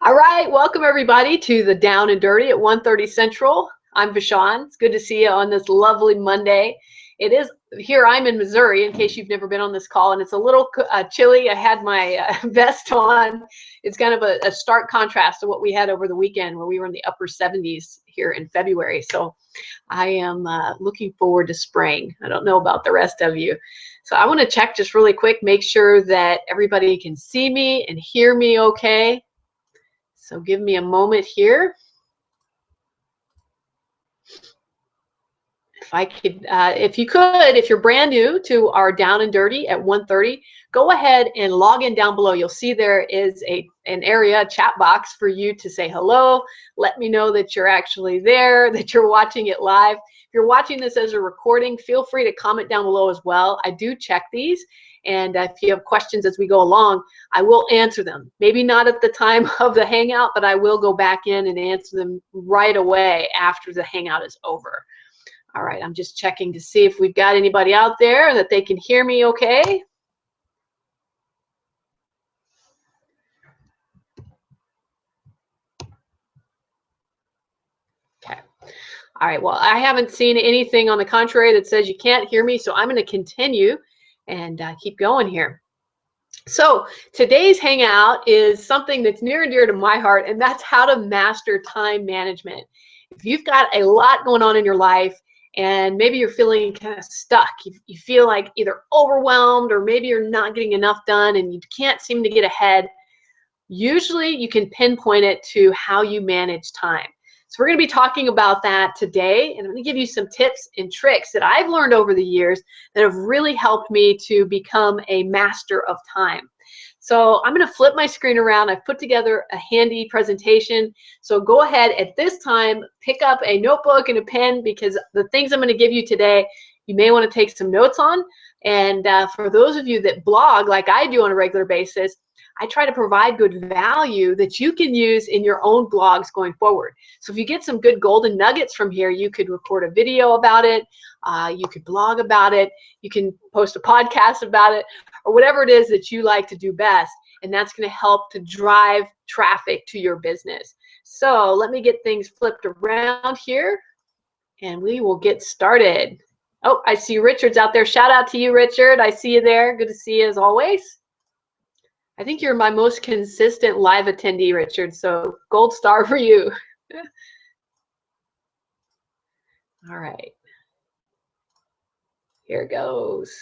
All right, welcome everybody to the Down and Dirty at 1:30 Central. I'm Vashon. It's good to see you on this lovely Monday. It is here. I'm in Missouri, in case you've never been on this call, and it's a little chilly. I had my vest on. It's kind of a stark contrast to what we had over the weekend, where we were in the upper 70s here in February. So I am looking forward to spring. I don't know about the rest of you. So I want to check just really quick, make sure that everybody can see me and hear me okay. So give me a moment here. If you could, if you're brand new to our Down and Dirty at 1:30, go ahead and log in down below. You'll see there is an area, a chat box for you to say hello. Let me know that you're actually there, that you're watching it live. If you're watching this as a recording, feel free to comment down below as well. I do check these. And if you have questions as we go along, I will answer them. Maybe not at the time of the Hangout, but I will go back in and answer them right away after the Hangout is over. All right, I'm just checking to see if we've got anybody out there that they can hear me okay. Okay. All right, well, I haven't seen anything on the contrary that says you can't hear me, so I'm going to continue and keep going here. So today's Hangout is something that's near and dear to my heart, and that's how to master time management. If you've got a lot going on in your life, and maybe you're feeling kind of stuck, you feel like either overwhelmed or maybe you're not getting enough done and you can't seem to get ahead, usually you can pinpoint it to how you manage time. So we're going to be talking about that today, and I'm going to give you some tips and tricks that I've learned over the years that have really helped me to become a master of time. So I'm going to flip my screen around. I've put together a handy presentation. So go ahead at this time, pick up a notebook and a pen, because the things I'm going to give you today, you may want to take some notes on. And for those of you that blog like I do on a regular basis, I try to provide good value that you can use in your own blogs going forward. So if you get some good golden nuggets from here, you could record a video about it, you could blog about it, you can post a podcast about it, or whatever it is that you like to do best. And that's going to help to drive traffic to your business. So let me get things flipped around here and we will get started. Oh, I see Richard's out there. Shout out to you, Richard. I see you there. Good to see you as always. I think you're my most consistent live attendee, Richard, so gold star for you. All right. Here goes.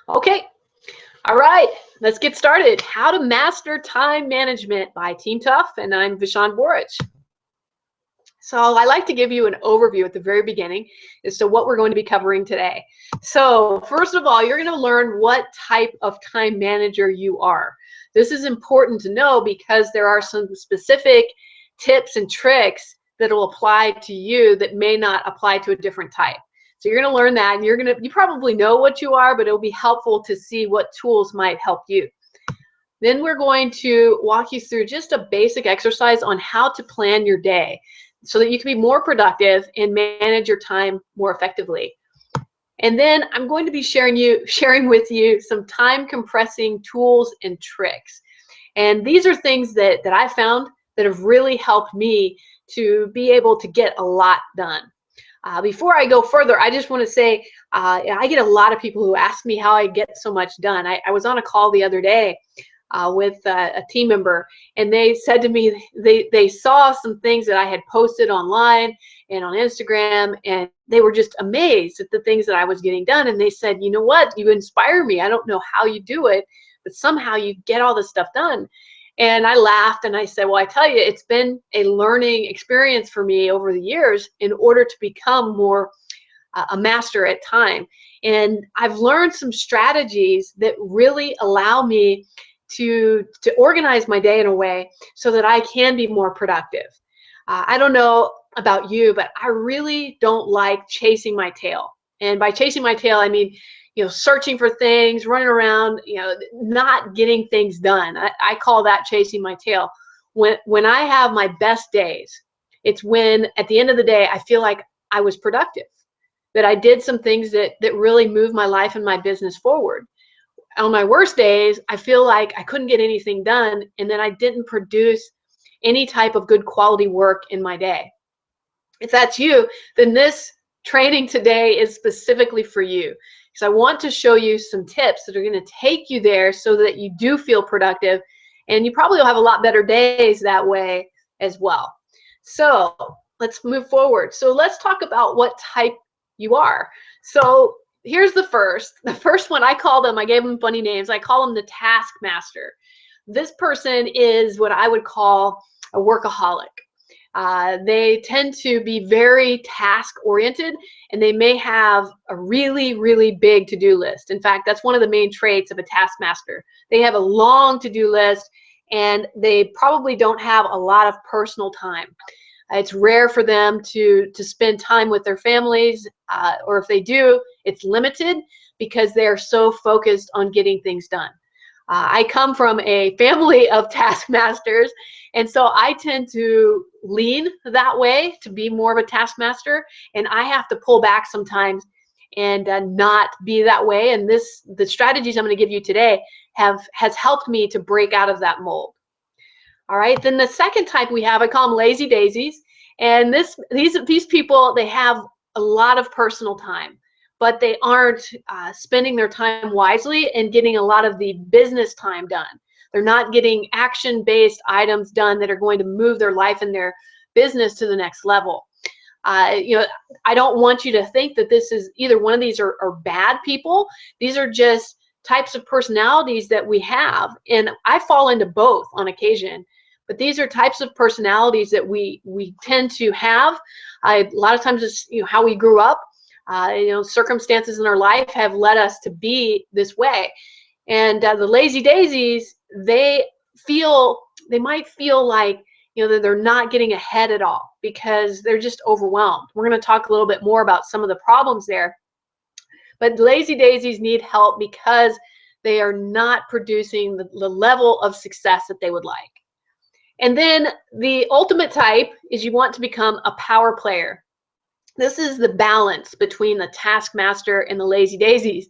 Okay. All right. Let's get started. How to Master Time Management by Team Tough, and I'm Vashon Borich. So I like to give you an overview at the very beginning as to what we're going to be covering today. So first of all, you're going to learn what type of time manager you are. This is important to know because there are some specific tips and tricks that will apply to you that may not apply to a different type. So you're going to learn that, and you probably know what you are, but it'll be helpful to see what tools might help you. Then we're going to walk you through just a basic exercise on how to plan your day, so that you can be more productive and manage your time more effectively. And then I'm going to be sharing with you some time compressing tools and tricks. And these are things that I found that have really helped me to be able to get a lot done. Before I go further, I just want to say I get a lot of people who ask me how I get so much done. I was on a call the other day with a team member, and they said to me they saw some things that I had posted online and on Instagram, and they were just amazed at the things that I was getting done. And they said, you know what, you inspire me. I don't know how you do it, but somehow you get all this stuff done. And I laughed and I said, well, I tell you, it's been a learning experience for me over the years in order to become more a master at time. And I've learned some strategies that really allow me to organize my day in a way so that I can be more productive. I don't know about you, but I really don't like chasing my tail. And by chasing my tail, I mean, searching for things, running around, not getting things done. I call that chasing my tail. When I have my best days, it's when at the end of the day, I feel like I was productive, that I did some things that really moved my life and my business forward. on my worst days, I feel like I couldn't get anything done, and then I didn't produce any type of good quality work in my day. If that's you, then this training today is specifically for you, because I want to show you some tips that are going to take you there so that you do feel productive, and you probably will have a lot better days that way as well. So let's move forward. So let's talk about what type you are. So here's the first one. I gave them funny names. I call them the Taskmaster. This person is what I would call a workaholic. They tend to be very task oriented, and they may have a really, really big to-do list. In fact, that's one of the main traits of a taskmaster. They have a long to-do list, and they probably don't have a lot of personal time. It's rare for them to spend time with their families, or if they do, it's limited because they're so focused on getting things done. I come from a family of taskmasters, and so I tend to lean that way to be more of a taskmaster, and I have to pull back sometimes and not be that way. And the strategies I'm going to give you today has helped me to break out of that mold. All right, then the second type we have, I call them lazy daisies, and these people, they have a lot of personal time, but they aren't spending their time wisely and getting a lot of the business time done. They're not getting action-based items done that are going to move their life and their business to the next level. You know, I don't want you to think that this is either one of these are bad people. These are just types of personalities that we have, and I fall into both on occasion. But these are types of personalities that we tend to have. A lot of times it's how we grew up. Circumstances in our life have led us to be this way. And the lazy daisies, they might feel like that they're not getting ahead at all because they're just overwhelmed. We're going to talk a little bit more about some of the problems there. But lazy daisies need help because they are not producing the level of success that they would like. And then the ultimate type is you want to become a power player. This is the balance between the taskmaster and the lazy daisies.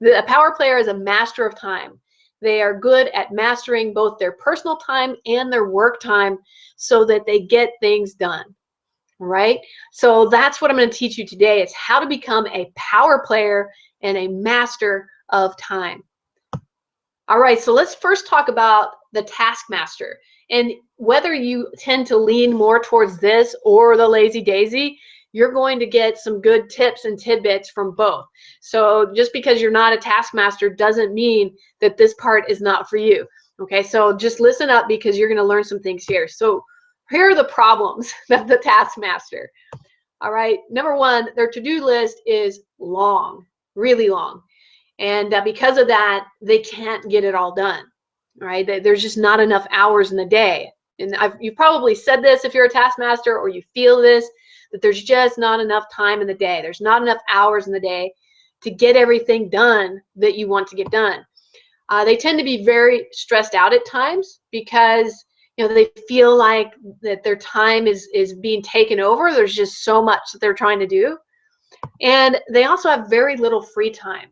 The power player is a master of time. They are good at mastering both their personal time and their work time so that they get things done. All right? So that's what I'm going to teach you today, is how to become a power player and a master of time. All right, so let's first talk about the taskmaster. And whether you tend to lean more towards this or the lazy daisy, you're going to get some good tips and tidbits from both. So just because you're not a taskmaster doesn't mean that this part is not for you. Okay, so just listen up because you're going to learn some things here. So here are the problems of the taskmaster. All right, number one, their to-do list is long, really long. And because of that, they can't get it all done. All right, there's just not enough hours in the day. And you've probably said this if you're a taskmaster, or you feel this, that there's just not enough time in the day. There's not enough hours in the day to get everything done that you want to get done. They tend to be very stressed out at times because they feel like that their time is being taken over. There's just so much that they're trying to do. And they also have very little free time.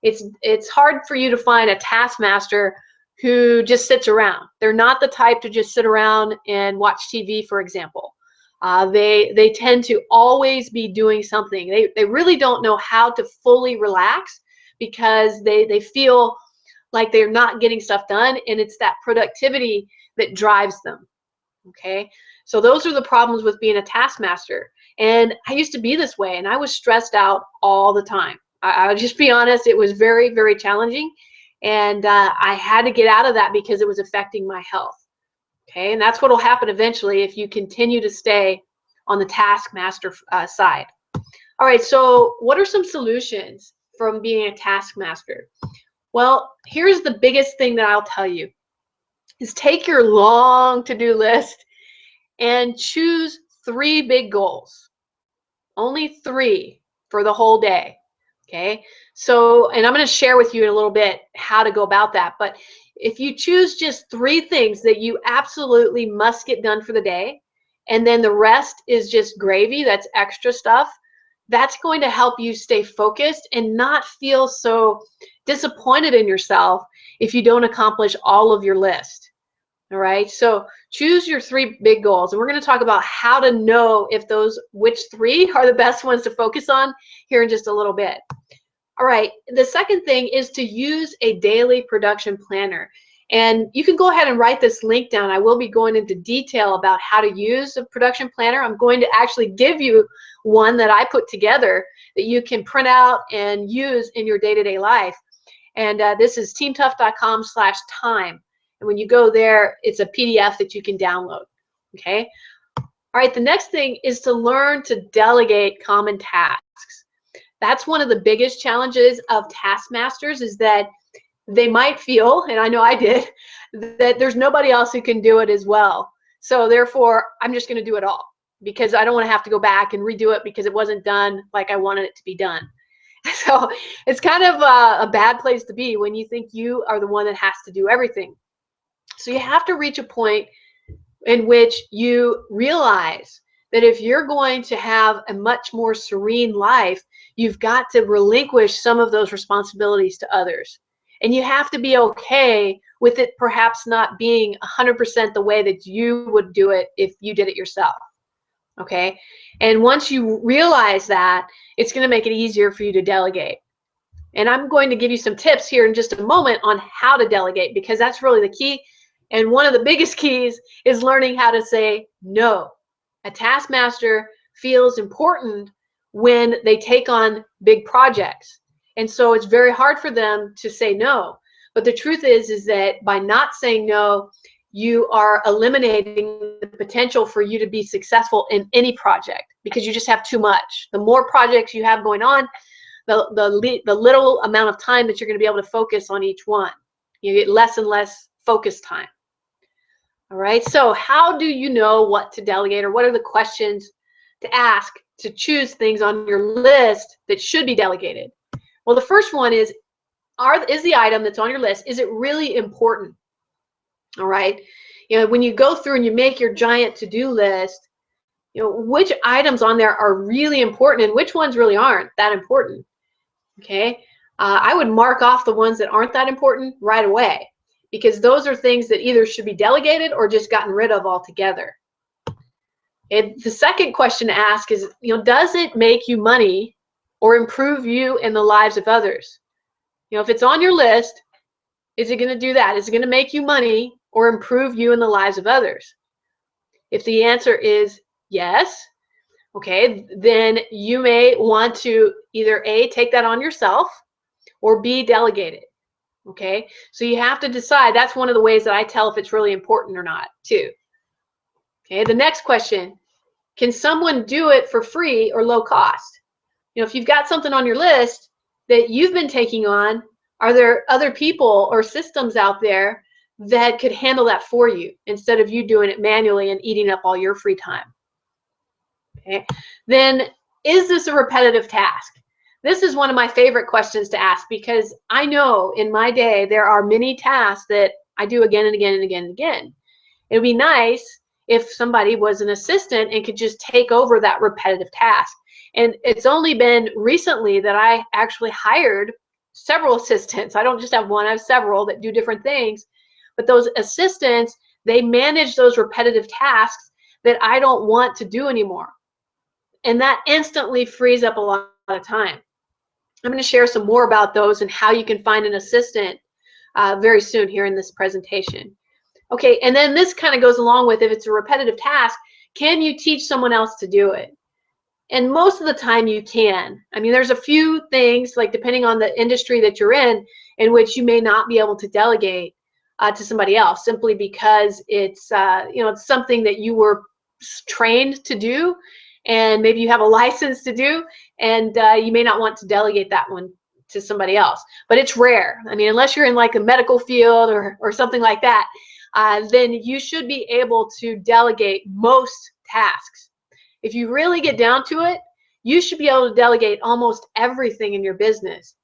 It's hard for you to find a taskmaster who just sits around. They're not the type to just sit around and watch TV, for example. They tend to always be doing something. They really don't know how to fully relax because they feel like they're not getting stuff done, and it's that productivity that drives them. Okay, so those are the problems with being a taskmaster. And I used to be this way, and I was stressed out all the time. I'll just be honest, it was very, very challenging, and I had to get out of that because it was affecting my health. Okay, and that's what will happen eventually if you continue to stay on the taskmaster side. All right, so what are some solutions from being a taskmaster? Well, here's the biggest thing that I'll tell you, is take your long to-do list and choose 3 big goals. Only 3 for the whole day. Okay, so, and I'm going to share with you in a little bit how to go about that. But if you choose just 3 things that you absolutely must get done for the day, and then the rest is just gravy, that's extra stuff, that's going to help you stay focused and not feel so disappointed in yourself if you don't accomplish all of your list. All right, so choose your 3 big goals, and we're going to talk about how to know if which 3 are the best ones to focus on here in just a little bit. All right, the second thing is to use a daily production planner. And you can go ahead and write this link down. I will be going into detail about how to use a production planner. I'm going to actually give you one that I put together that you can print out and use in your day-to-day life. And this is teamtough.com/time. And when you go there, it's a PDF that you can download. Okay. All right. The next thing is to learn to delegate common tasks. That's one of the biggest challenges of taskmasters, is that they might feel, and I know I did, that there's nobody else who can do it as well. So therefore, I'm just going to do it all because I don't want to have to go back and redo it because it wasn't done like I wanted it to be done. So it's kind of a bad place to be when you think you are the one that has to do everything. So you have to reach a point in which you realize that if you're going to have a much more serene life, you've got to relinquish some of those responsibilities to others. And you have to be okay with it perhaps not being 100% the way that you would do it if you did it yourself. Okay? And once you realize that, it's going to make it easier for you to delegate. And I'm going to give you some tips here in just a moment on how to delegate, because that's really the key. And one of the biggest keys is learning how to say no. A taskmaster feels important when they take on big projects. And so it's very hard for them to say no. But the truth is that by not saying no, you are eliminating the potential for you to be successful in any project because you just have too much. The more projects you have going on, the little amount of time that you're going to be able to focus on each one. You get less and less focus time. All right, so how do you know what to delegate, or what are the questions to ask to choose things on your list that should be delegated? Well, the first one is the item that's on your list, is it really important? All right, when you go through and you make your giant to-do list, which items on there are really important and which ones really aren't that important? Okay, I would mark off the ones that aren't that important right away, because those are things that either should be delegated or just gotten rid of altogether. And the second question to ask is, does it make you money or improve you and the lives of others? If it's on your list, is it going to do that? Is it going to make you money or improve you and the lives of others? If the answer is yes, okay, then you may want to either A, take that on yourself, or B, delegate it. Okay, so you have to decide. That's one of the ways that I tell if it's really important or not, too. Okay, the next question, can someone do it for free or low cost? If you've got something on your list that you've been taking on, are there other people or systems out there that could handle that for you instead of you doing it manually and eating up all your free time? Okay, then is this a repetitive task? This is one of my favorite questions to ask, because I know in my day there are many tasks that I do again and again and again and again. It would be nice if somebody was an assistant and could just take over that repetitive task. And it's only been recently that I actually hired several assistants. I don't just have one, I have several that do different things. But those assistants, they manage those repetitive tasks that I don't want to do anymore. And that instantly frees up a lot of time. I'm going to share some more about those and how you can find an assistant very soon here in this presentation. Okay, and then this kind of goes along with, if it's a repetitive task, can you teach someone else to do it? And most of the time you can. I mean, there's a few things, like depending on the industry that you're in which you may not be able to delegate to somebody else, simply because it's it's something that you were trained to do, and maybe you have a license to do, and you may not want to delegate that one to somebody else. But it's rare. I mean, unless you're in like a medical field or something like that, then you should be able to delegate most tasks. If you really get down to it, you should be able to delegate almost everything in your business.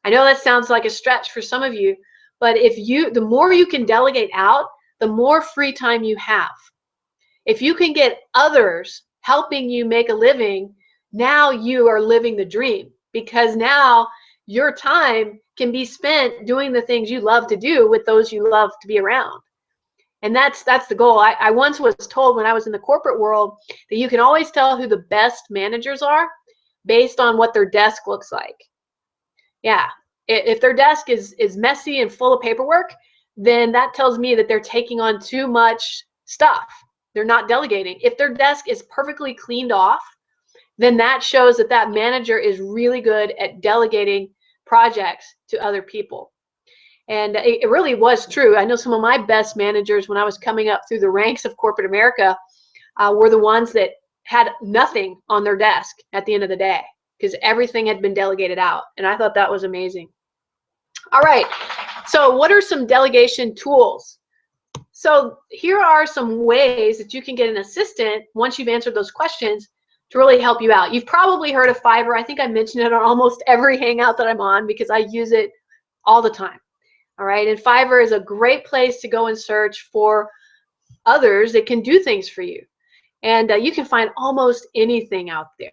I know that sounds like a stretch for some of you, but the more you can delegate out, the more free time you have. If you can get others helping you make a living, now you are living the dream, because now your time can be spent doing the things you love to do with those you love to be around. And that's the goal. I once was told when I was in the corporate world that you can always tell who the best managers are based on what their desk looks like. Yeah, if their desk is messy and full of paperwork, then that tells me that they're taking on too much stuff. They're not delegating. If their desk is perfectly cleaned off, then that shows that that manager is really good at delegating projects to other people. And it really was true. I know some of my best managers when I was coming up through the ranks of corporate America were the ones that had nothing on their desk at the end of the day, because everything had been delegated out. And I thought that was amazing. All right, so what are some delegation tools? So here are some ways that you can get an assistant once you've answered those questions to really help you out. You've probably heard of Fiverr. I think I mentioned it on almost every Hangout that I'm on because I use it all the time. All right, and Fiverr is a great place to go and search for others that can do things for you. And you can find almost anything out there.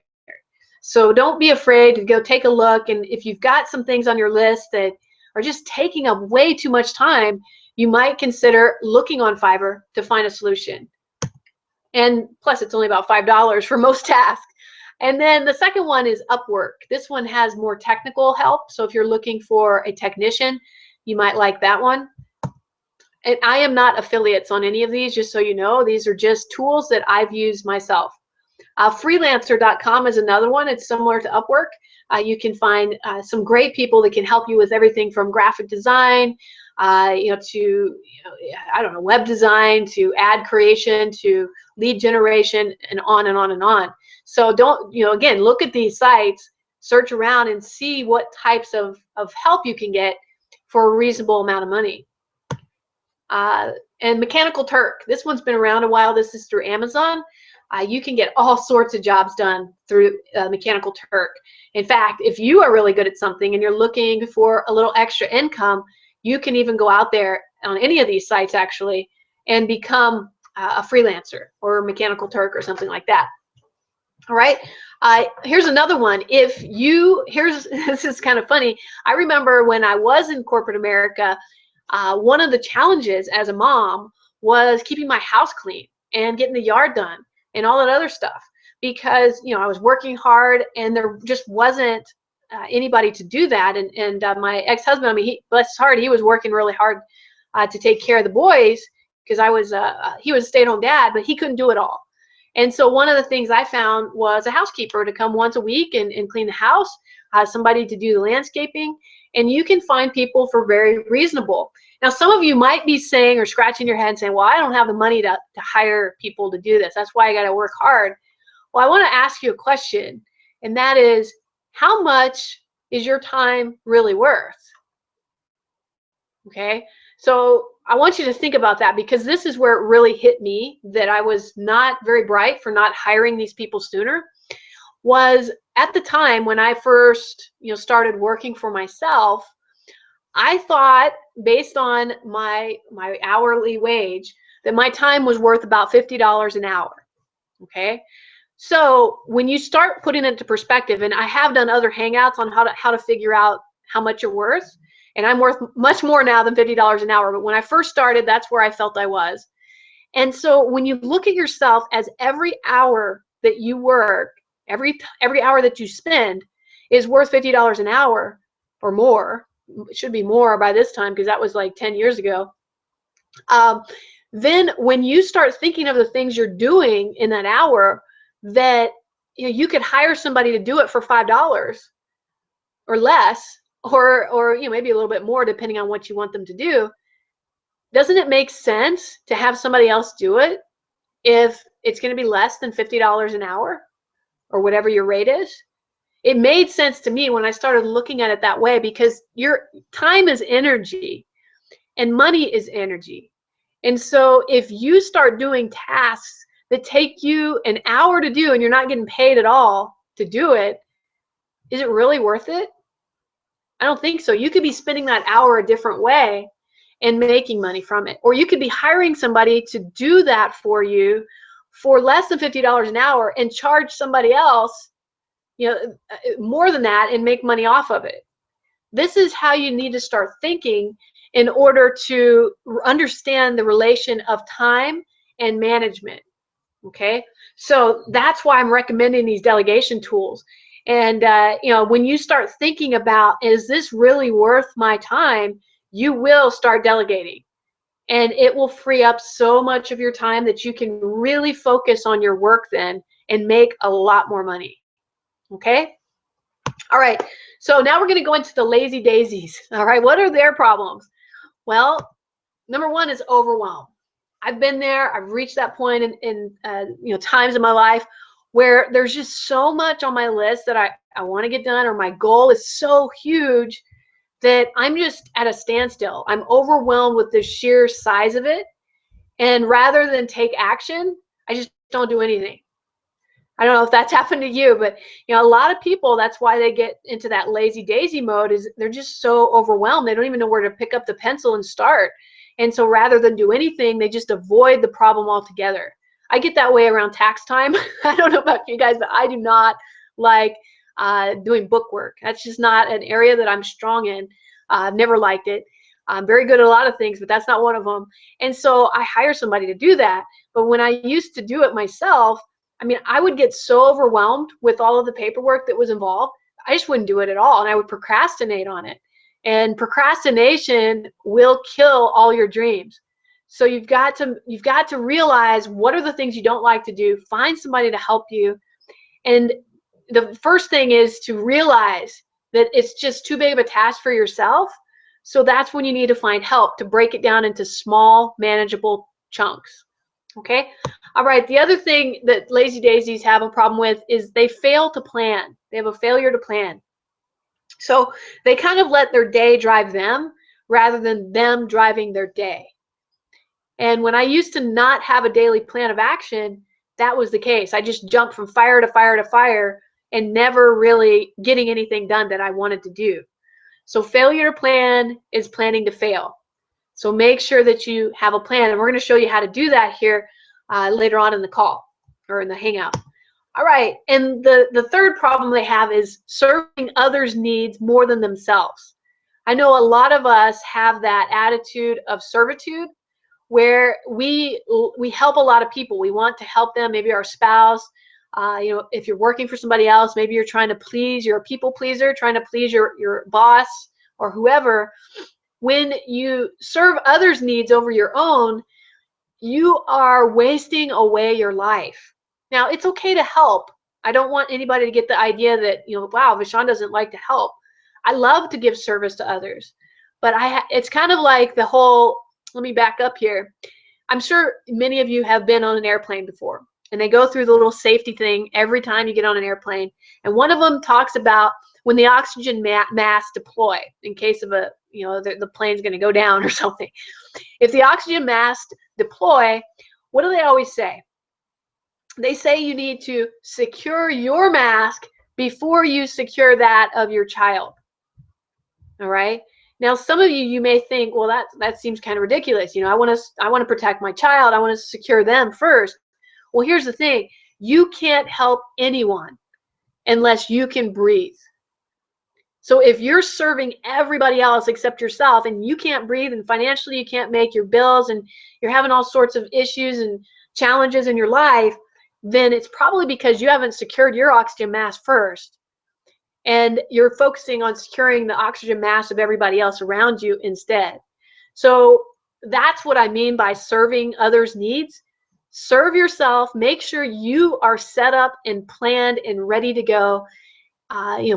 So don't be afraid to go take a look. And if you've got some things on your list that are just taking up way too much time, you might consider looking on Fiverr to find a solution. And plus, it's only about $5 for most tasks. And then the second one is Upwork. This one has more technical help. So if you're looking for a technician, you might like that one. And I am not affiliates on any of these, just so you know. These are just tools that I've used myself. Freelancer.com is another one. It's similar to Upwork. You can find some great people that can help you with everything from graphic design, to I don't know, web design, to ad creation, to lead generation, and on and on and on. So don't, again, look at these sites, search around, and see what types of help you can get for a reasonable amount of money. And Mechanical Turk, this one's been around a while. This is through Amazon. You can get all sorts of jobs done through Mechanical Turk. In fact, if you are really good at something and you're looking for a little extra income, you can even go out there on any of these sites actually and become a freelancer or Mechanical Turk or something like that. All right. Here's another one. This is kind of funny. I remember when I was in corporate America, one of the challenges as a mom was keeping my house clean and getting the yard done and all that other stuff, because I was working hard and there just wasn't anybody to do that. And my ex-husband, I mean, bless his heart, he was working really hard to take care of the boys, because he was a stay-at-home dad, but he couldn't do it all. And so one of the things I found was a housekeeper to come once a week and clean the house, somebody to do the landscaping, and you can find people for very reasonable. Now, some of you might be saying or scratching your head and saying, well, I don't have the money to hire people to do this. That's why I got to work hard. Well, I want to ask you a question, and that is, how much is your time really worth? Okay, so I want you to think about that, because this is where it really hit me that I was not very bright for not hiring these people sooner. Was at the time when I first started working for myself, I thought, based on my hourly wage, that my time was worth about $50 an hour. Okay, so when you start putting it into perspective, and I have done other Hangouts on how to figure out how much you're worth, and I'm worth much more now than $50 an hour, but when I first started, that's where I felt I was. And so when you look at yourself as every hour that you work, every hour that you spend is worth $50 an hour or more. It should be more by this time, because that was like 10 years ago. Then when you start thinking of the things you're doing in that hour, that you could hire somebody to do it for $5 or less, or maybe a little bit more depending on what you want them to do. Doesn't it make sense to have somebody else do it if it's going to be less than $50 an hour or whatever your rate is? It made sense to me when I started looking at it that way, because your time is energy and money is energy. And so if you start doing tasks that take you an hour to do and you're not getting paid at all to do it, is it really worth it? I don't think so. You could be spending that hour a different way and making money from it. Or you could be hiring somebody to do that for you for less than $50 an hour and charge somebody else more than that and make money off of it. This is how you need to start thinking in order to understand the relation of time and management. Okay, so that's why I'm recommending these delegation tools. And when you start thinking about, is this really worth my time, you will start delegating, and it will free up so much of your time that you can really focus on your work then and make a lot more money. Okay, all right, so now we're going to go into the lazy daisies. All right, what are their problems? Well, number one is overwhelm. I've been there. I've reached that point in times in my life where there's just so much on my list that I want to get done, or my goal is so huge that I'm just at a standstill. I'm overwhelmed with the sheer size of it. And rather than take action, I just don't do anything. I don't know if that's happened to you, but a lot of people, that's why they get into that lazy daisy mode, is they're just so overwhelmed. They don't even know where to pick up the pencil and start. And so rather than do anything, they just avoid the problem altogether. I get that way around tax time. I don't know about you guys, but I do not like doing book work. That's just not an area that I'm strong in. I've never liked it. I'm very good at a lot of things, but that's not one of them. And so I hire somebody to do that. But when I used to do it myself, I would get so overwhelmed with all of the paperwork that was involved, I just wouldn't do it at all, and I would procrastinate on it. And procrastination will kill all your dreams. So you've got to realize, what are the things you don't like to do? Find somebody to help you. And the first thing is to realize that it's just too big of a task for yourself. So that's when you need to find help to break it down into small, manageable chunks. Okay. All right. The other thing that lazy daisies have a problem with is they fail to plan. They have a failure to plan. So they kind of let their day drive them rather than them driving their day. And when I used to not have a daily plan of action, that was the case. I just jumped from fire to fire to fire and never really getting anything done that I wanted to do. So failure to plan is planning to fail. So make sure that you have a plan, and we're going to show you how to do that here later on in the call or in the hangout. All right, and the third problem they have is serving others' needs more than themselves. I know a lot of us have that attitude of servitude where we help a lot of people. We want to help them, maybe our spouse. If you're working for somebody else, maybe you're trying to please, you're a people pleaser, trying to please your boss or whoever. When you serve others' needs over your own, you are wasting away your life. Now, it's okay to help. I don't want anybody to get the idea that, wow, Vishon doesn't like to help. I love to give service to others. But it's kind of like the whole, let me back up here. I'm sure many of you have been on an airplane before, and they go through the little safety thing every time you get on an airplane. And one of them talks about when the oxygen masks deploy in case of the plane's going to go down or something. If the oxygen masks deploy, what do they always say? They say you need to secure your mask before you secure that of your child. All right. Now, some of you may think, well, that seems kind of ridiculous. I want to protect my child. I want to secure them first. Well, here's the thing. You can't help anyone unless you can breathe. So if you're serving everybody else except yourself, and you can't breathe, and financially you can't make your bills, and you're having all sorts of issues and challenges in your life, then it's probably because you haven't secured your oxygen mask first. And you're focusing on securing the oxygen mask of everybody else around you instead. So that's what I mean by serving others' needs. Serve yourself. Make sure you are set up and planned and ready to go,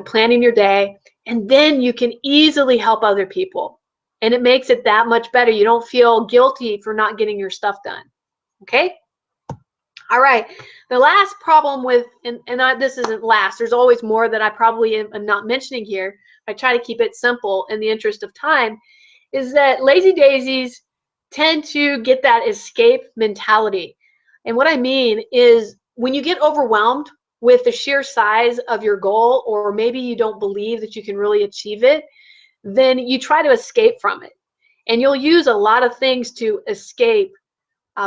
planning your day. And then you can easily help other people. And it makes it that much better. You don't feel guilty for not getting your stuff done. Okay? All right. The last problem with, this isn't last, there's always more that I probably am not mentioning here. I try to keep it simple in the interest of time, is that lazy daisies tend to get that escape mentality. And what I mean is, when you get overwhelmed with the sheer size of your goal, or maybe you don't believe that you can really achieve it, then you try to escape from it. And you'll use a lot of things to escape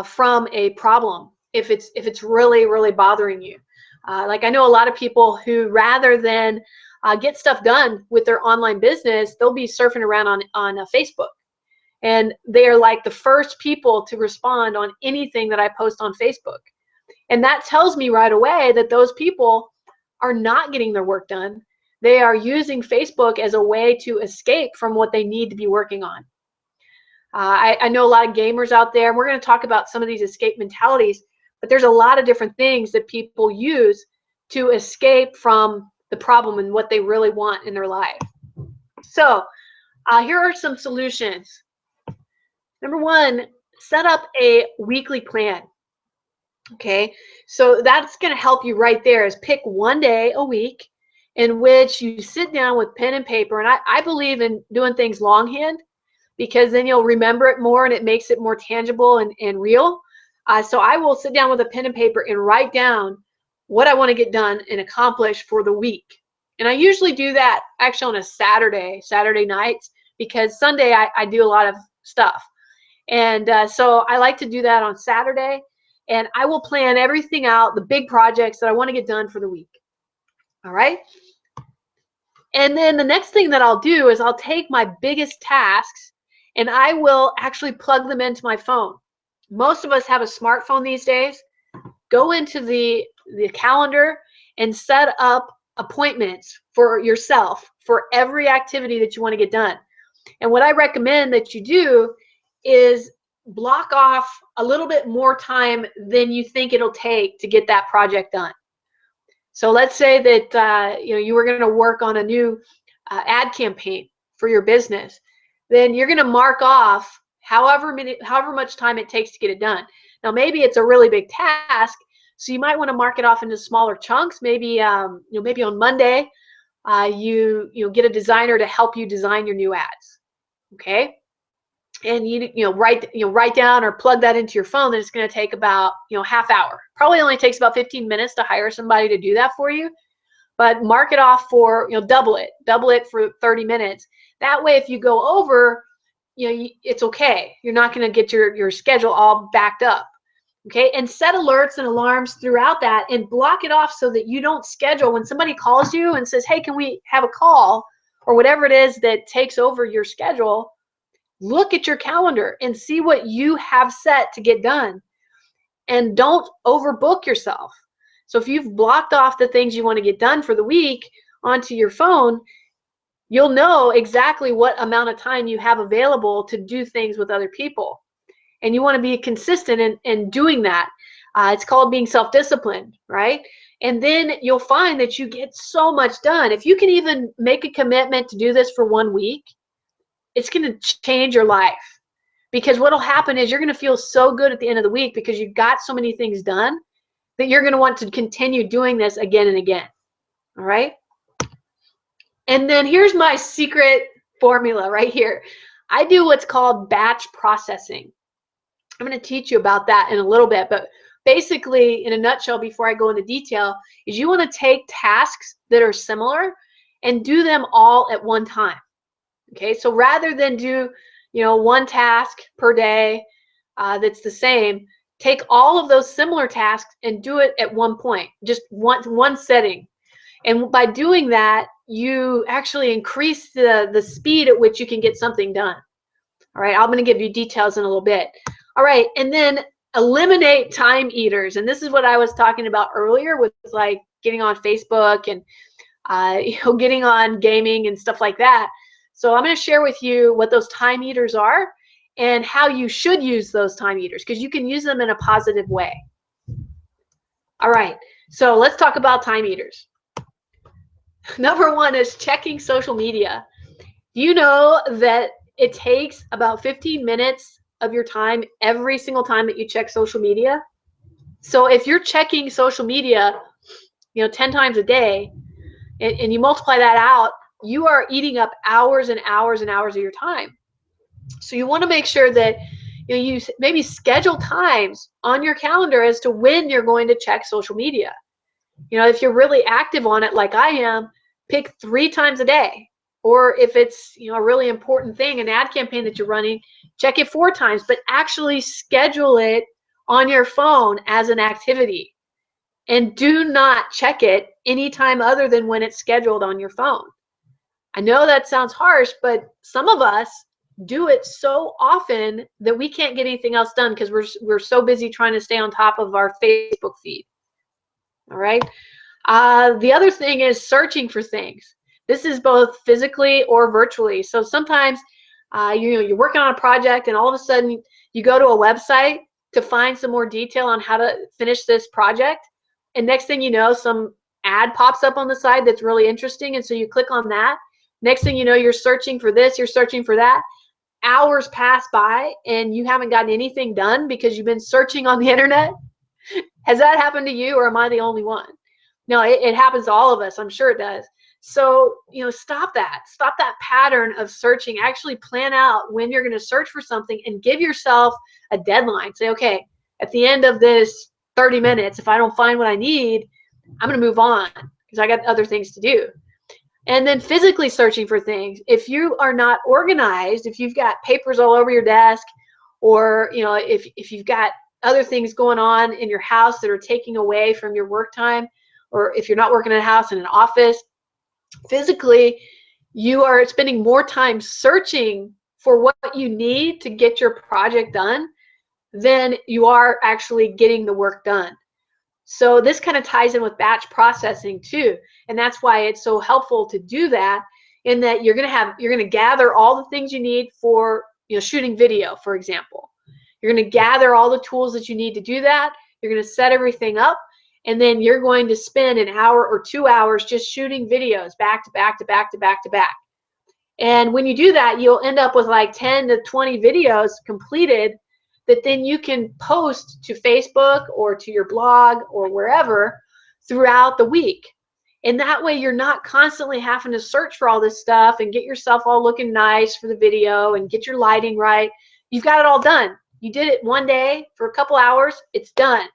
from a problem if it's really, really bothering you. Like I know a lot of people who rather than get stuff done with their online business, they'll be surfing around on Facebook. And they are like the first people to respond on anything that I post on Facebook. And that tells me right away that those people are not getting their work done. They are using Facebook as a way to escape from what they need to be working on. I know a lot of gamers out there, and we're going to talk about some of these escape mentalities, but there's a lot of different things that people use to escape from the problem and what they really want in their life. So here are some solutions. Number one, set up a weekly plan. Okay, so that's going to help you right there, is pick one day a week in which you sit down with pen and paper. And I believe in doing things longhand, because then you'll remember it more and it makes it more tangible and real. So I will sit down with a pen and paper and write down what I want to get done and accomplish for the week. And I usually do that actually on a Saturday nights, because Sunday I do a lot of stuff. And so I like to do that on Saturday, and I will plan everything out, the big projects that I want to get done for the week. All right. And then the next thing that I'll do is I'll take my biggest tasks and I will actually plug them into my phone. Most of us have a smartphone these days. Go into the calendar and set up appointments for yourself for every activity that you want to get done. And what I recommend that you do is block off a little bit more time than you think it'll take to get that project done. So let's say that you were going to work on a new ad campaign for your business. Then you're going to mark off however much time it takes to get it done. Now maybe it's a really big task, so you might want to mark it off into smaller chunks. Maybe maybe on Monday you get a designer to help you design your new ads. Okay, and you write down or plug that into your phone. That it's going to take about half hour. Probably only takes about 15 minutes to hire somebody to do that for you. But mark it off for double it for 30 minutes. That way, if you go over, it's okay. You're not going to get your schedule all backed up. Okay, and set alerts and alarms throughout that, and block it off so that you don't schedule when somebody calls you and says, "Hey, can we have a call?" or whatever it is that takes over your schedule. Look at your calendar and see what you have set to get done, and don't overbook yourself. So if you've blocked off the things you want to get done for the week onto your phone, you'll know exactly what amount of time you have available to do things with other people. And you want to be consistent in doing that. It's called being self-disciplined, right? And then you'll find that you get so much done. If you can even make a commitment to do this for 1 week, it's going to change your life. Because what will happen is you're going to feel so good at the end of the week because you've got so many things done that you're going to want to continue doing this again and again. All right? And then here's my secret formula right here. I do what's called batch processing. I'm going to teach you about that in a little bit, but basically, in a nutshell, before I go into detail, is you want to take tasks that are similar and do them all at one time. Okay, so rather than do one task per day that's the same, take all of those similar tasks and do it at one point, just one setting. And by doing that, you actually increase the speed at which you can get something done. All right, I'm going to give you details in a little bit. All right, and then eliminate time eaters. And this is what I was talking about earlier with like getting on Facebook and getting on gaming and stuff like that. So I'm going to share with you what those time eaters are and how you should use those time eaters, because you can use them in a positive way. All right, so let's talk about time eaters. Number one is checking social media. Do you know that it takes about 15 minutes of your time every single time that you check social media? So if you're checking social media 10 times a day and you multiply that out, you are eating up hours and hours and hours of your time. So you want to make sure that you maybe schedule times on your calendar as to when you're going to check social media. If you're really active on it like I am, pick 3 times a day. Or if it's a really important thing, an ad campaign that you're running, check it 4 times, but actually schedule it on your phone as an activity. And do not check it anytime other than when it's scheduled on your phone. I know that sounds harsh, but some of us do it so often that we can't get anything else done because we're so busy trying to stay on top of our Facebook feed. All right. The other thing is searching for things. This is both physically or virtually. So sometimes you're working on a project and all of a sudden you go to a website to find some more detail on how to finish this project. And next thing you know, some ad pops up on the side that's really interesting. And so you click on that. Next thing you know, you're searching for this, you're searching for that. Hours pass by and you haven't gotten anything done because you've been searching on the internet. Has that happened to you, or am I the only one? No, it happens to all of us. I'm sure it does. So, stop that. Stop that pattern of searching. Actually plan out when you're going to search for something and give yourself a deadline. Say, okay, at the end of this 30 minutes, if I don't find what I need, I'm going to move on because I got other things to do. And then physically searching for things. If you are not organized, if you've got papers all over your desk, or if you've got other things going on in your house that are taking away from your work time, or if you're not working in a house, in an office, physically you are spending more time searching for what you need to get your project done than you are actually getting the work done. So this kind of ties in with batch processing too, and that's why it's so helpful to do that, in that you're going to gather all the things you need for shooting video, for example. You're going to gather all the tools that you need to do that. You're going to set everything up, and then you're going to spend an hour or 2 hours just shooting videos back to back to back to back to back. And when you do that, you'll end up with like 10 to 20 videos completed that then you can post to Facebook or to your blog or wherever throughout the week. And that way you're not constantly having to search for all this stuff and get yourself all looking nice for the video and get your lighting right. You've got it all done. You did it one day for a couple hours, it's done.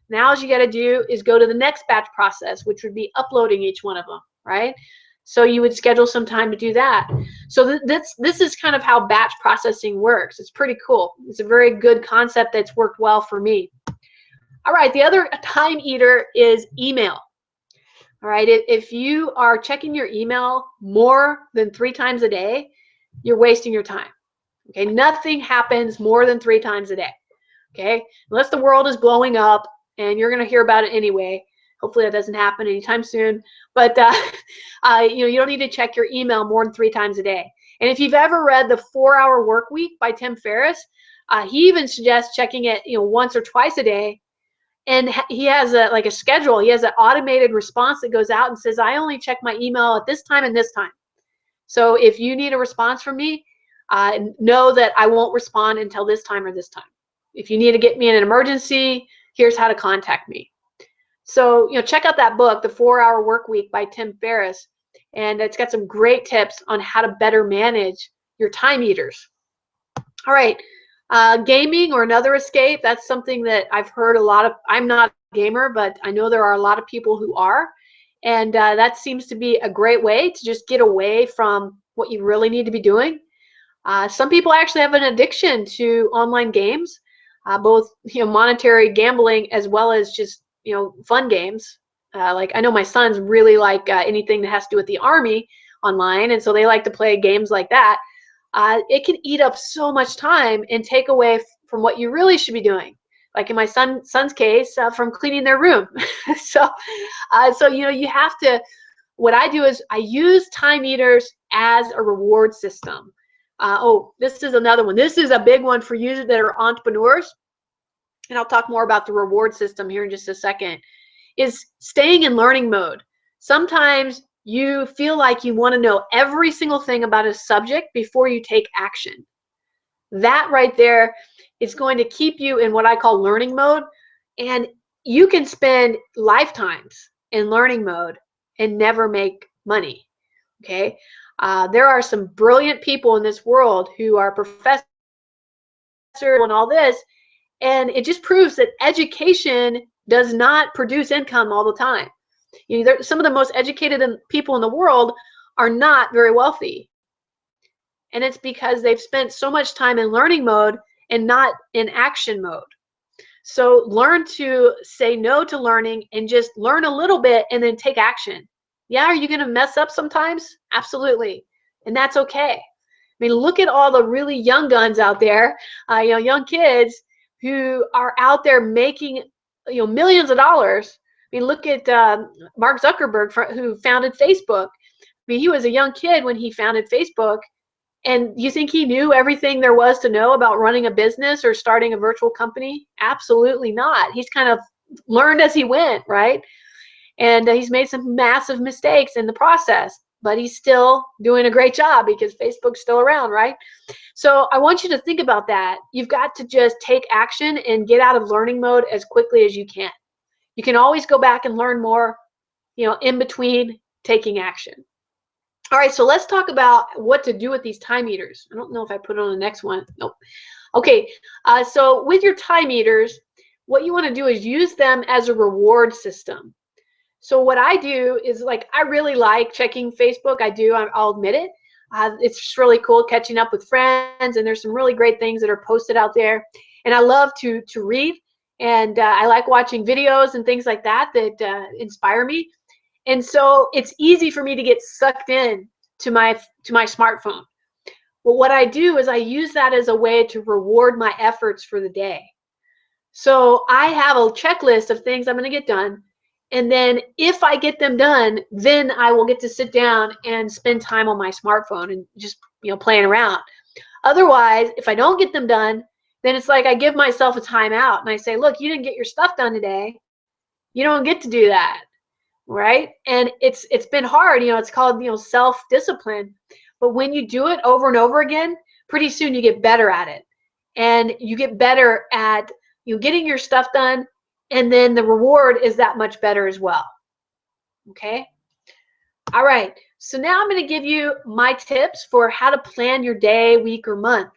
Now all you got to do is go to the next batch process, which would be uploading each one of them, right? So you would schedule some time to do that. So this is kind of how batch processing works. It's pretty cool. It's a very good concept that's worked well for me. All right, the other time eater is email. All right, if you are checking your email more than 3 times a day, you're wasting your time. Okay, nothing happens more than 3 times a day. Okay, unless the world is blowing up and you're going to hear about it anyway. Hopefully that doesn't happen anytime soon. But you don't need to check your email more than 3 times a day. And if you've ever read The 4-Hour Work Week by Tim Ferriss, he even suggests checking it once or twice a day. And he has a schedule. He has an automated response that goes out and says, I only check my email at this time and this time. So if you need a response from me, know that I won't respond until this time or this time. If you need to get me in an emergency, here's how to contact me. So, check out that book, The 4-Hour Work Week by Tim Ferriss, and it's got some great tips on how to better manage your time eaters. All right, gaming or another escape, that's something that I've heard a lot of. I'm not a gamer, but I know there are a lot of people who are, and that seems to be a great way to just get away from what you really need to be doing. Some people actually have an addiction to online games, both monetary gambling as well as just fun games. Like I know my sons really like anything that has to do with the Army online, and so they like to play games like that. It can eat up so much time and take away from what you really should be doing. Like in my son's case, from cleaning their room. So you have to. What I do is I use time eaters as a reward system. This is another one. This is a big one for you that are entrepreneurs. And I'll talk more about the reward system here in just a second, is staying in learning mode. Sometimes you feel like you want to know every single thing about a subject before you take action. That right there is going to keep you in what I call learning mode, and you can spend lifetimes in learning mode and never make money. Okay, there are some brilliant people in this world who are professors and all this, and it just proves that education does not produce income all the time. Some of the most educated people in the world are not very wealthy. And it's because they've spent so much time in learning mode and not in action mode. So learn to say no to learning and just learn a little bit and then take action. Yeah, are you going to mess up sometimes? Absolutely. And that's okay. I mean, look at all the really young guns out there, young kids who are out there making, millions of dollars. I mean, look at Mark Zuckerberg, who founded Facebook. I mean, he was a young kid when he founded Facebook. And you think he knew everything there was to know about running a business or starting a virtual company? Absolutely not. He's kind of learned as he went, right? And he's made some massive mistakes in the process, but he's still doing a great job because Facebook's still around, right? So I want you to think about that. You've got to just take action and get out of learning mode as quickly as you can. You can always go back and learn more, in between taking action. All right, so let's talk about what to do with these time eaters. I don't know if I put it on the next one. Nope. Okay, so with your time eaters, what you want to do is use them as a reward system. So what I do is, I really like checking Facebook. I do, I'll admit it. It's just really cool catching up with friends, and there's some really great things that are posted out there. And I love to read, and I like watching videos and things like that inspire me. And so it's easy for me to get sucked in to my smartphone. But what I do is I use that as a way to reward my efforts for the day. So I have a checklist of things I'm going to get done. And then if I get them done, then I will get to sit down and spend time on my smartphone and just, playing around. Otherwise, if I don't get them done, then it's like I give myself a timeout and I say, look, you didn't get your stuff done today. You don't get to do that. Right? And it's been hard, it's called, self-discipline. But when you do it over and over again, pretty soon you get better at it. And you get better at getting your stuff done, and then the reward is that much better as well. Okay? All right. So now I'm going to give you my tips for how to plan your day, week, or month.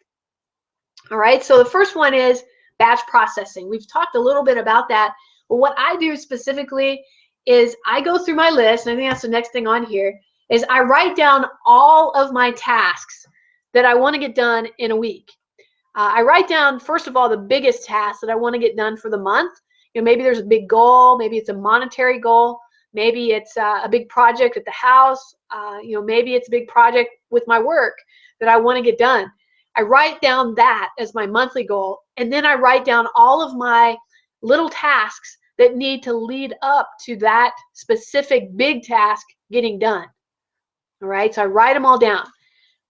All right? So the first one is batch processing. We've talked a little bit about that. But what I do specifically is I go through my list, and I think that's the next thing on here, is I write down all of my tasks that I want to get done in a week. I write down, first of all, the biggest tasks that I want to get done for the month. Maybe there's a big goal, maybe it's a monetary goal, maybe it's a big project at the house, maybe it's a big project with my work that I want to get done. I write down that as my monthly goal, and then I write down all of my little tasks that need to lead up to that specific big task getting done. All right, so I write them all down.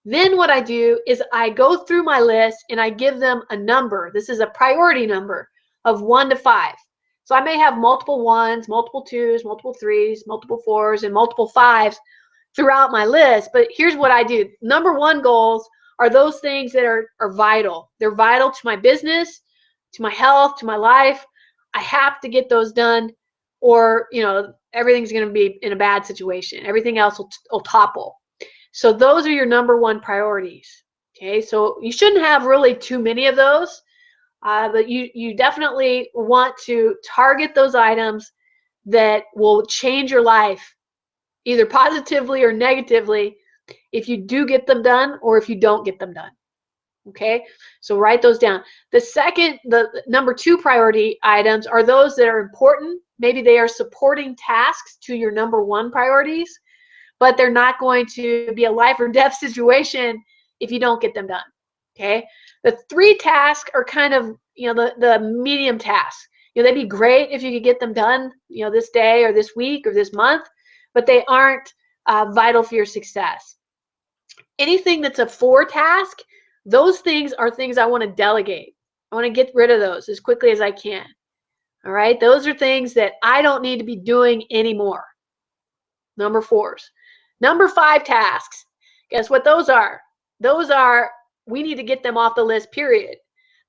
Then what I do is I go through my list and I give them a number. This is a priority number of 1 to 5. So I may have multiple 1s, multiple 2s, multiple 3s, multiple 4s, and multiple 5s throughout my list. But here's what I do. Number 1 goals are those things that are vital. They're vital to my business, to my health, to my life. I have to get those done, or everything's going to be in a bad situation. Everything else will topple. So those are your number 1 priorities. Okay, so you shouldn't have really too many of those, but you definitely want to target those items that will change your life, either positively or negatively, if you do get them done or if you don't get them done. Okay, so write those down. The number 2 priority items are those that are important. Maybe they are supporting tasks to your number 1 priorities, but they're not going to be a life or death situation if you don't get them done. Okay, the 3 tasks are kind of the medium tasks. They'd be great if you could get them done this day or this week or this month, but they aren't vital for your success. Anything that's a 4 task, those things are things I want to delegate. I want to get rid of those as quickly as I can. All right, those are things that I don't need to be doing anymore. Number 4s. Number 5 tasks. Guess what those are? Those are, we need to get them off the list, period.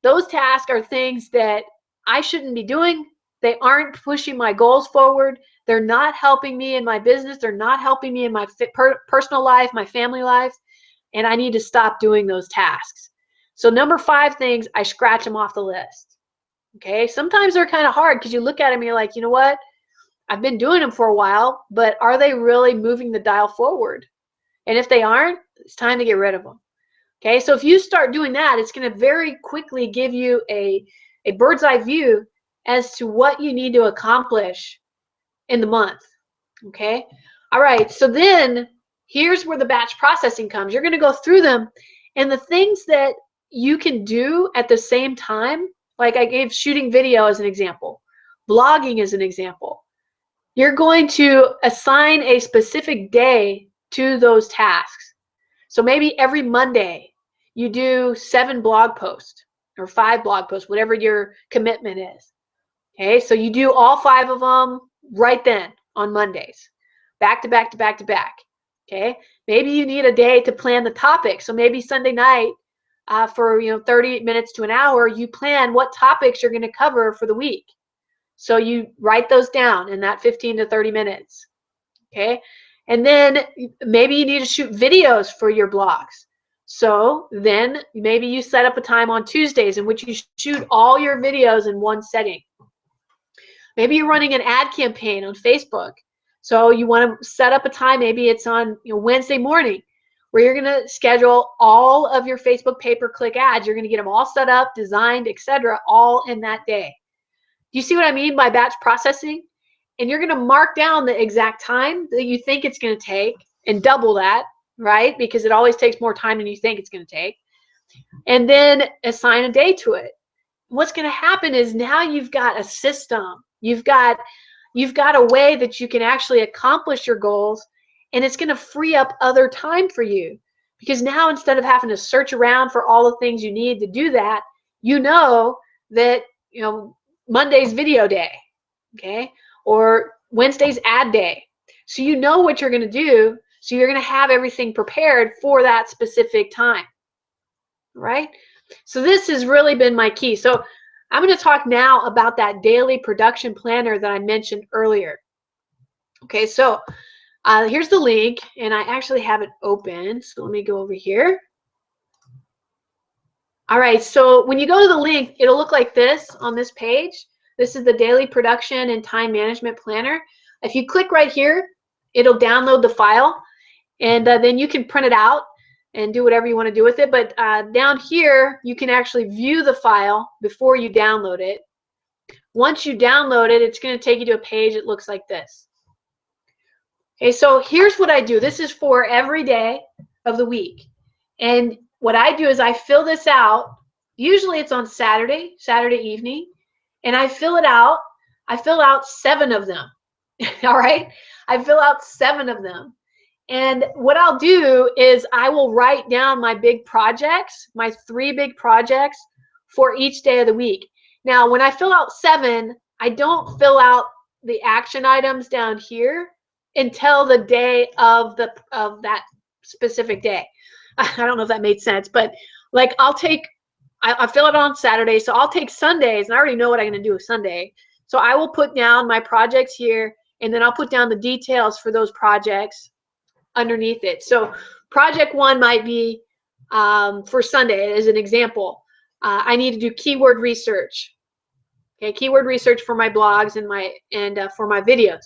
Those tasks are things that I shouldn't be doing. They aren't pushing my goals forward. They're not helping me in my business. They're not helping me in my personal life, my family life. And I need to stop doing those tasks. So number 5 things, I scratch them off the list. Okay, sometimes they're kind of hard because you look at them and you're like, you know what? I've been doing them for a while, but are they really moving the dial forward? And if they aren't, it's time to get rid of them. Okay, so if you start doing that, it's going to very quickly give you a bird's eye view as to what you need to accomplish in the month. Okay? All right, so then here's where the batch processing comes. You're going to go through them, and the things that you can do at the same time, like I gave shooting video as an example, blogging as an example. You're going to assign a specific day to those tasks. So maybe every Monday you do 7 blog posts or 5 blog posts, whatever your commitment is. Okay, so you do all 5 of them right then on Mondays, back to back to back to back. Okay, maybe you need a day to plan the topic. So maybe Sunday night for 30 minutes to an hour, you plan what topics you're going to cover for the week. So you write those down in that 15 to 30 minutes. Okay, and then maybe you need to shoot videos for your blogs. So then maybe you set up a time on Tuesdays in which you shoot all your videos in one setting. Maybe you're running an ad campaign on Facebook. So you want to set up a time, maybe it's on Wednesday morning, where you're going to schedule all of your Facebook pay-per-click ads. You're going to get them all set up, designed, etc., all in that day. Do you see what I mean by batch processing? And you're going to mark down the exact time that you think it's going to take and double that, right? Because it always takes more time than you think it's going to take. And then assign a day to it. What's going to happen is now you've got a system. You've got a way that you can actually accomplish your goals, and it's going to free up other time for you. Because now instead of having to search around for all the things you need to do that, you know that Monday's video day, okay? Or Wednesday's ad day. So you know what you're going to do, so you're going to have everything prepared for that specific time, right? So this has really been my key. So I'm going to talk now about that daily production planner that I mentioned earlier. Okay, so here's the link, and I actually have it open. So let me go over here. All right, so when you go to the link, it'll look like this on this page. This is the Daily Production and Time Management Planner. If you click right here, it'll download the file, and then you can print it out and do whatever you want to do with it. But down here, you can actually view the file before you download it. Once you download it, it's going to take you to a page that looks like this. Okay, so here's what I do. This is for every day of the week. And what I do is I fill this out. Usually it's on Saturday evening. And I fill it out. I fill out 7 of them. All right? I fill out 7 of them. And what I'll do is I will write down my big projects, my 3 big projects for each day of the week. Now, when I fill out 7, I don't fill out the action items down here until the day of that specific day. I don't know if that made sense, but like I fill it on Saturday, so I'll take Sundays, and I already know what I'm going to do with Sunday. So I will put down my projects here, and then I'll put down the details for those projects underneath it. So project 1 might be for Sunday as an example. I need to do keyword research. Okay, keyword research for my blogs and for my videos.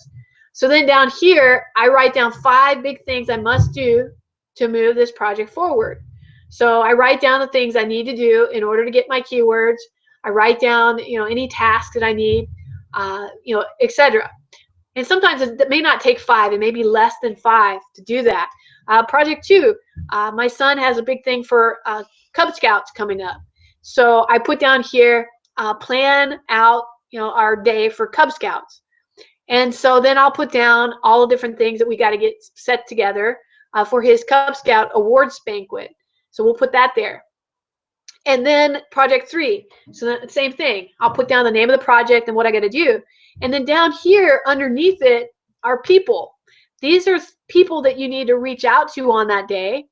So then down here, I write down 5 big things I must do to move this project forward. So I write down the things I need to do in order to get my keywords. I write down, any tasks that I need, etc. And sometimes it may not take 5. It may be less than 5 to do that. Project 2, my son has a big thing for Cub Scouts coming up. So I put down here, plan out, our day for Cub Scouts. And so then I'll put down all the different things that we got to get set together for his Cub Scout awards banquet. So we'll put that there. And then project 3, so the same thing. I'll put down the name of the project and what I got to do. And then down here underneath it are people. These are people that you need to reach out to on that day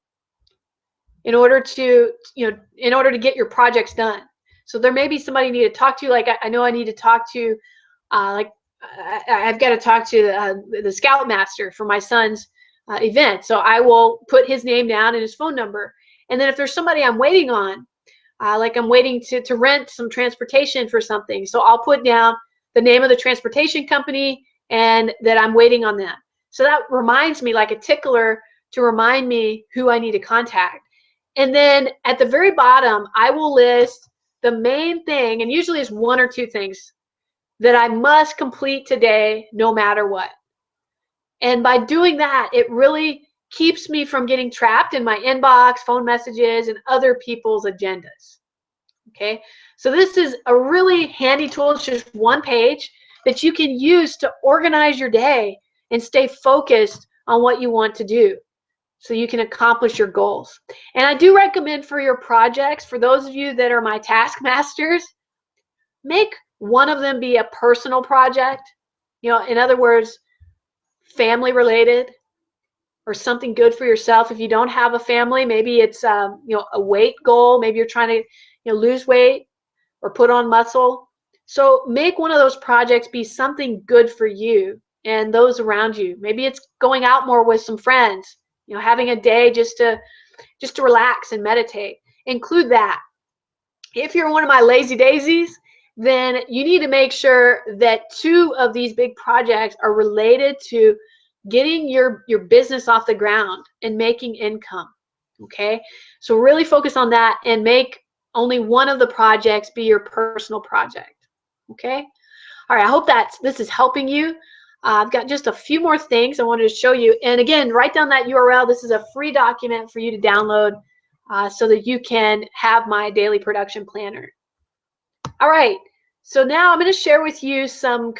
in order to, get your projects done. So there may be somebody you need to talk to. Like I know I need to talk to, I've got to talk to the Scoutmaster for my son's event. So I will put his name down and his phone number. And then if there's somebody I'm waiting on, like I'm waiting to rent some transportation for something, so I'll put down the name of the transportation company and that I'm waiting on them. So that reminds me, like a tickler, to remind me who I need to contact. And then at the very bottom, I will list the main thing, and usually it's 1 or 2 things that I must complete today no matter what. And by doing that, it really keeps me from getting trapped in my inbox, phone messages, and other people's agendas. Okay, so this is a really handy tool. It's just one page that you can use to organize your day and stay focused on what you want to do so you can accomplish your goals. And I do recommend for your projects, for those of you that are my taskmasters, make one of them be a personal project. You know, in other words, family related or something good for yourself. If you don't have a family, maybe it's you know, a weight goal. Maybe you're trying to, you know, lose weight or put on muscle. So make one of those projects be something good for you and those around you. Maybe it's going out more with some friends, you know, having a day just to relax and meditate. Include that. If you're one of my lazy daisies, then you need to make sure that 2 of these big projects are related to getting your business off the ground and making income. Okay, so really focus on that and make only one of the projects be your personal project. Okay, all right, I hope that this is helping you. I've got just a few more things I wanted to show you, and again, write down that URL. This is a free document for you to download so that you can have my daily production planner. All right, so now I'm going to share with you some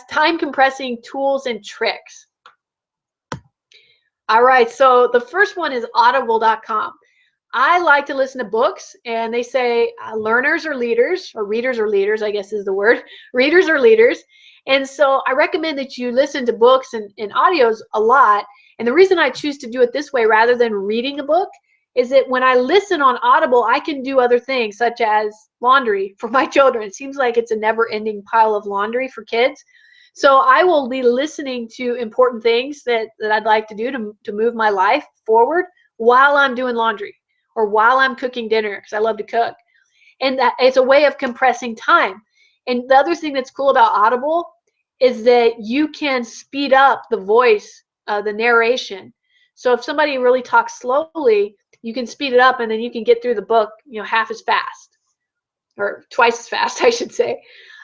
time compressing tools and tricks. All right, so the first one is audible.com. I like to listen to books, and they say learners are leaders, or readers are leaders, I guess is the word. Readers are leaders. And so I recommend that you listen to books and audios a lot. And the reason I choose to do it this way rather than reading a book is that when I listen on Audible, I can do other things such as laundry for my children. It seems like it's a never-ending pile of laundry for kids. So I will be listening to important things that I'd like to do to move my life forward while I'm doing laundry or while I'm cooking dinner, because I love to cook. And that it's a way of compressing time. And the other thing that's cool about Audible is that you can speed up the voice, the narration. So if somebody really talks slowly, you can speed it up and then you can get through the book, you know, half as fast, or twice as fast, I should say.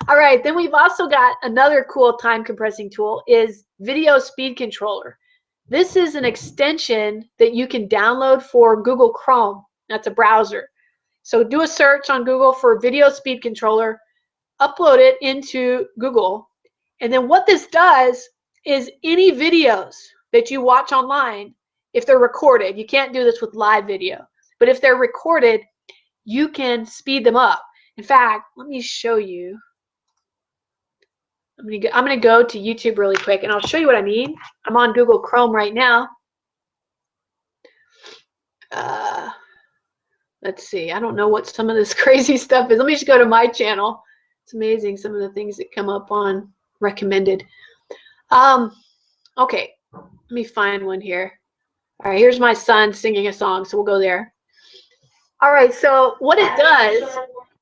All right, then we've also got another cool time compressing tool is Video Speed Controller. This is an extension that you can download for Google Chrome. That's a browser. So do a search on Google for Video Speed Controller, upload it into Google, and then what this does is any videos that you watch online, if they're recorded, you can't do this with live video, but if they're recorded, you can speed them up. In fact, let me show you. I'm gonna go to YouTube really quick and I'll show you what I mean. I'm on Google Chrome right now. Let's see, I don't know what some of this crazy stuff is. Let me just go to my channel. It's amazing some of the things that come up on recommended. Okay, let me find one here. All right, here's my son singing a song, so we'll go there. All right, so what it does,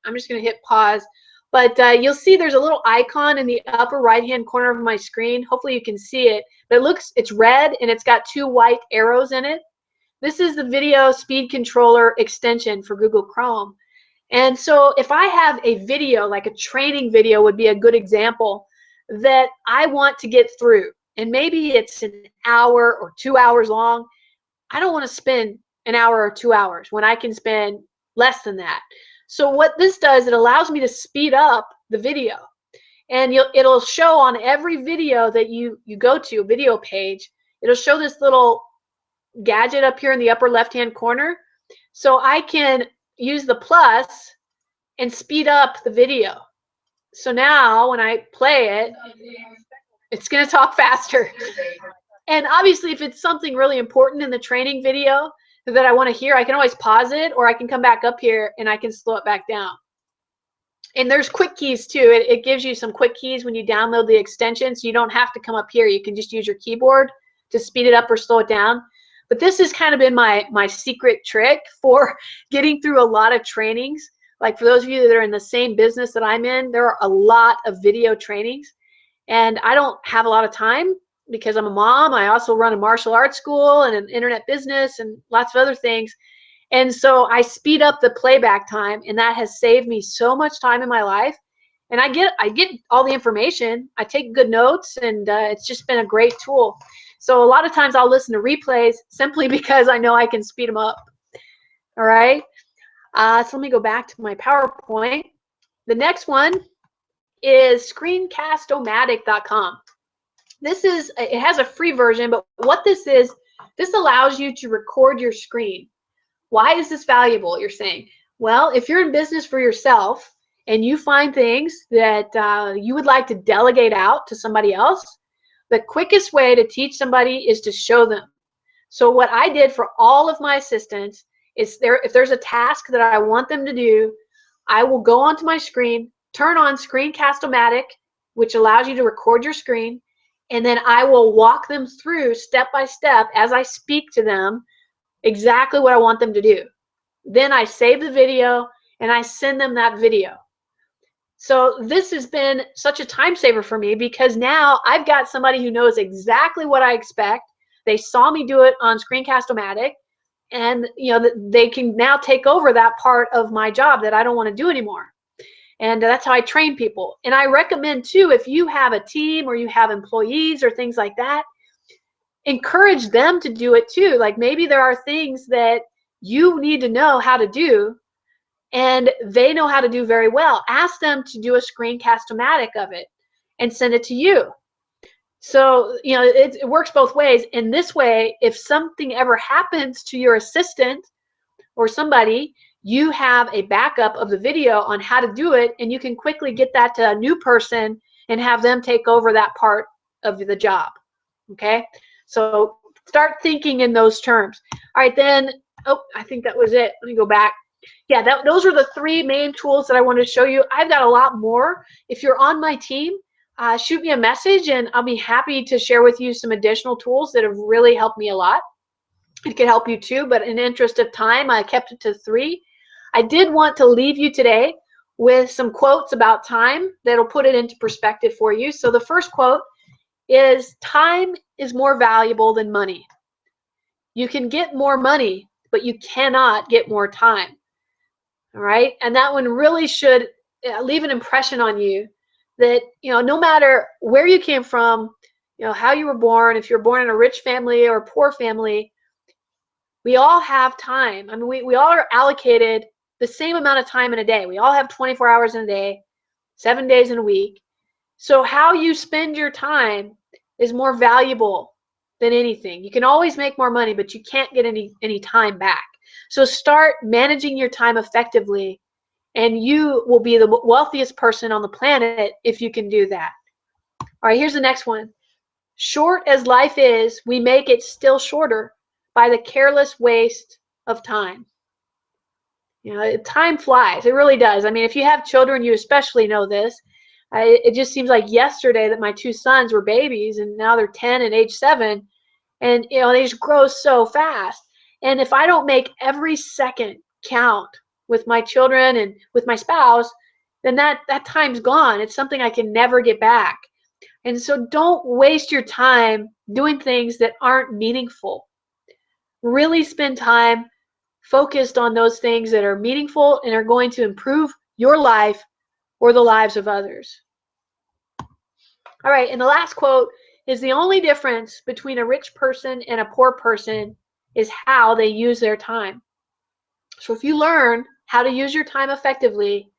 I'm just gonna hit pause, but you'll see there's a little icon in the upper right-hand corner of my screen. Hopefully you can see it, but it's red and it's got 2 white arrows in it. This is the Video Speed Controller extension for Google Chrome. And so if I have a video, like a training video would be a good example, that I want to get through, and maybe it's an hour or 2 hours long, I don't want to spend an hour or 2 hours when I can spend less than that. So what this does, it allows me to speed up the video. And it'll show on every video that you go to, a video page, it'll show this little gadget up here in the upper left-hand corner. So I can use the plus and speed up the video. So now when I play it, it's going to talk faster. And obviously, if it's something really important in the training video that I want to hear, I can always pause it, or I can come back up here and I can slow it back down. And there's quick keys too. It gives you some quick keys when you download the extension, so you don't have to come up here. You can just use your keyboard to speed it up or slow it down. But this has kind of been my secret trick for getting through a lot of trainings. Like for those of you that are in the same business that I'm in, there are a lot of video trainings. And I don't have a lot of time because I'm a mom. I also run a martial arts school and an internet business and lots of other things. And so I speed up the playback time, and that has saved me so much time in my life. And I get all the information. I take good notes, and it's just been a great tool. So a lot of times I'll listen to replays simply because I know I can speed them up. All right. So let me go back to my PowerPoint. The next one is ScreencastOMatic.com. It has a free version, but what this is, this allows you to record your screen. Why is this valuable, you're saying? Well, if you're in business for yourself and you find things that you would like to delegate out to somebody else, the quickest way to teach somebody is to show them. So what I did for all of my assistants is if there's a task that I want them to do, I will go onto my screen, turn on ScreencastOMatic, which allows you to record your screen, and then I will walk them through step by step as I speak to them exactly what I want them to do. Then I save the video and I send them that video. So this has been such a time saver for me because now I've got somebody who knows exactly what I expect. They saw me do it on ScreencastOMatic, and they can now take over that part of my job that I don't want to do anymore. And that's how I train people. And I recommend too, if you have a team or you have employees or things like that, encourage them to do it too. Like maybe there are things that you need to know how to do and they know how to do very well. Ask them to do a ScreencastOMatic of it and send it to you. So, it works both ways. In this way, if something ever happens to your assistant or somebody, you have a backup of the video on how to do it, and you can quickly get that to a new person and have them take over that part of the job. Okay? So start thinking in those terms. All right, then, I think that was it. Let me go back. Yeah, those are the three main tools that I wanted to show you. I've got a lot more. If you're on my team, shoot me a message, and I'll be happy to share with you some additional tools that have really helped me a lot. It could help you too, but in the interest of time, I kept it to 3. I did want to leave you today with some quotes about time that'll put it into perspective for you. So the first quote is, time is more valuable than money. You can get more money, but you cannot get more time. All right? And that one really should leave an impression on you that, no matter where you came from, how you were born, if you're born in a rich family or a poor family, we all have time. I mean, we all are allocated the same amount of time in a day. We all have 24 hours in a day, 7 days in a week. So how you spend your time is more valuable than anything. You can always make more money, but you can't get any time back. So start managing your time effectively, and you will be the wealthiest person on the planet if you can do that. All right, here's the next one. Short as life is, we make it still shorter by the careless waste of time. Time flies. It really does. I mean, if you have children, you especially know this. It just seems like yesterday that my 2 sons were babies, and now they're 10 and age 7, and they just grow so fast. And if I don't make every second count with my children and with my spouse, then that time's gone. It's something I can never get back. And so don't waste your time doing things that aren't meaningful. Really spend time focused on those things that are meaningful and are going to improve your life or the lives of others. All right, and the last quote is, the only difference between a rich person and a poor person is how they use their time. So if you learn how to use your time effectively,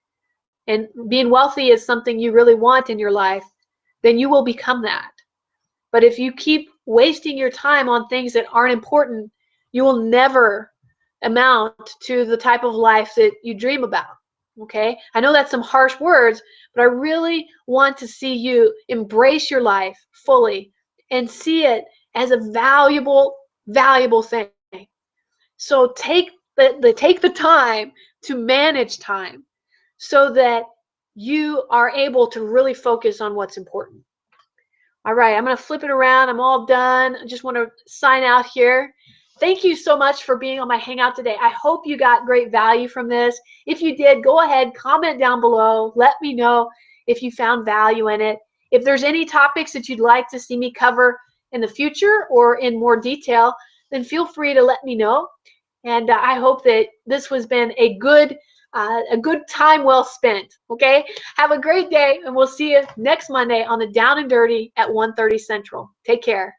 and being wealthy is something you really want in your life, then you will become that. But if you keep wasting your time on things that aren't important, you will never amount to the type of life that you dream about. Okay? I know that's some harsh words, but I really want to see you embrace your life fully and see it as a valuable, valuable thing. So take the time to manage time so that you are able to really focus on what's important. All right, I'm going to flip it around. I'm all done. I just want to sign out here. Thank you so much for being on my Hangout today. I hope you got great value from this. If you did, go ahead, comment down below. Let me know if you found value in it. If there's any topics that you'd like to see me cover in the future or in more detail, then feel free to let me know. And I hope that this has been a good a good time well spent. Okay, have a great day, and we'll see you next Monday on the Down and Dirty at 1:30 Central. Take care.